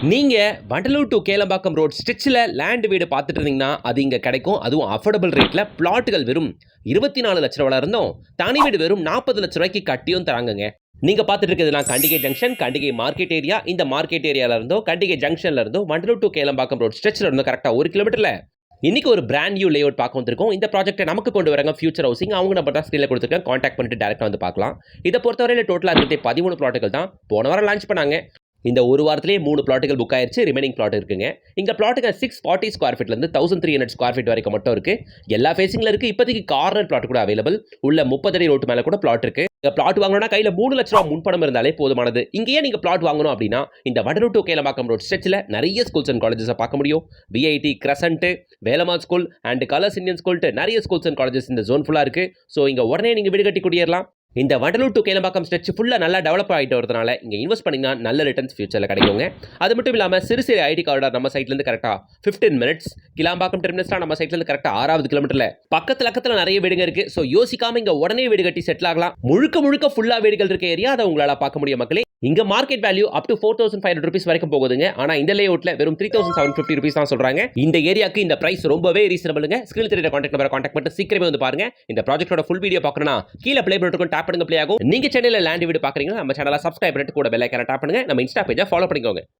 நீங்க Vandalur to Kelambakkam road ஸ்ட்ரெச்சில் land வீடு பார்த்துட்டு இருந்தீங்கன்னா அது இங்கே கிடைக்கும். அதுவும் அஃபோர்டபுள் ரேட்டில் பிளாட்டுகள் வெறும் 24 லட்ச ரூபாயில் இருந்தும் தனி வீடு வெறும் 40 லட்ச ரூபாய்க்கு கட்டியும் தராங்கங்க. நீங்க பார்த்துட்டு இருக்கிறதுலாம் Kandigai junction, Kandigai market area. இந்த மார்க்கெட் ஏரியால இருந்தோ கண்டிகை ஜங்ஷன்ல இருந்தோ வண்டலூர் டு கேளம்பாக்கம் ரோட் ஸ்ட்ரெச்சில் இருந்தோ கரெக்டாக 1 கிலோமீட்டர்ல இன்னைக்கு ஒரு பிராண்ட் நியூ லேஅவுட் பார்க்க வந்திருக்கோம். இந்த ப்ராஜெக்ட்டை நமக்கு கொண்டு வராங்க ஃபியூச்சர் ஹவுசிங். அவங்க நம்பர் தான் ஸ்க்ரீனில் கொடுத்துருக்கேன். கான்டாக்ட் பண்ணிட்டு டேரக்டாக வந்து பார்க்கலாம். இதை பொறுத்தவரையில் டோட்டலாக இருக்கிறதே 13 பிளாட்டுகள் தான் போன வாரம் லான்ச் பண்ணாங்க. இந்த ஒரு வாரத்திலேயே 3 பிளாட்டுகள் புக் ஆயிருச்சு. ரிமைனிங் பிளாட் இருக்குங்க. இங்க பிளாட்டுக்கு 640 ஸ்கொயர் ஃபீட்ல இருந்து 1300 ஸ்கொயர் ஃபீட் வரைக்கும் மட்டும் இருக்கு. எல்லா ஃபேசிங்ல இருக்கு. இப்போதைக்கு கார்னர் பிளாட் கூட அவைலபிள். உள்ள 30 அடி ரோட்டு மேல கூட பிளாட் இருக்கு. இந்த பிளாட் வாங்கணும்னா கையில 3 லட்ச ரூபாய் முன்பணம் இருந்தாலே போதுமானது. இங்கேயே நீங்க பிளாட் வாங்கணும் அப்படின்னா இந்த வண்டலூர் டு கேளம்பாக்கம் ரோட் ஸ்ட்ரெச்சில் நிறைய ஸ்கூல்ஸ் அண்ட் காலேஜஸ் பார்க்க முடியும். VIT, Crescent, Velammal school and colours Indian ஸ்கூல்ட்டு நிறைய ஸ்கூல்ஸ் அண்ட் காலேஜஸ் இந்த ஜோன் ஃபுல்லா இருக்கு. ஸோ இங்க உடனே நீங்க வீடு கட்டி குடியேறலாம். இந்த வண்டலூர் டு கேளம்பாக்கம் ஸ்ட்ரெச் ஃபுல்லாக நல்லா டெவலப் ஆகிட்டு வரதுனால இங்கே இன்வெஸ்ட் பண்ணிங்கன்னா நல்ல ரிட்டர்ன்ஸ் ஃபியூச்சரில் கிடைக்குங்க. அது மட்டும் இல்லாமல் சிறு சிறு ஐடி கார்டர் நம்ம சைட்லேருந்து கரெக்டாக 15 மினிட்ஸ், கிளாம்பாக்கம் டெர்மினஸ்லாம் நம்ம சைட்லேருந்து கரெக்டாக 6வது கிலோமீட்டரில் பக்கத்தில் நிறைய வீடுங்க இருக்குது. ஸோ யோசிக்காமல் இங்கே உடனே வீடு கட்டி செட்டில் ஆகலாம். முழுக்க ஃபுல்லாக வீடுகள் இருக்க ஏரியா, அதை உங்களால் பார்க்க முடியும் மக்களே. இங்க market value up to 4500 rupees வரைக்கும் போகுதுங்க. ஆனா இந்த லேஅவுட்ல வெறும் 3750 rupees தான் சொல்றாங்க. இந்த ஏரியாக்கு இந்த பிரைஸ் ரொம்பவே ரீசனபிளுங்க. ஸ்கிரீன்ல தெரியுற கான்டாக்ட் நம்பரை கான்டாக்ட் பண்ணிட்டு சீக்கிரமே வந்து பாருங்க. இந்த ப்ராஜெக்ட்டோட ஃபுல் வீடியோ பார்க்கணும்னா கீழே ப்ளே பட்டன் இருக்கும், டாப் பண்ணுங்க, ப்ளே ஆகும். நீங்க சென்னையில லேண்ட் வீடு பார்க்குறீங்கன்னா நம்ம சேனலை சப்ஸ்கிரைப் பண்ணிட்டு கூட பெல் ஐகானை டாப் பண்ணுங்க. நம்ம இன்ஸ்டா பேஜை ஃபாலோ பண்ணிக்கோங்க.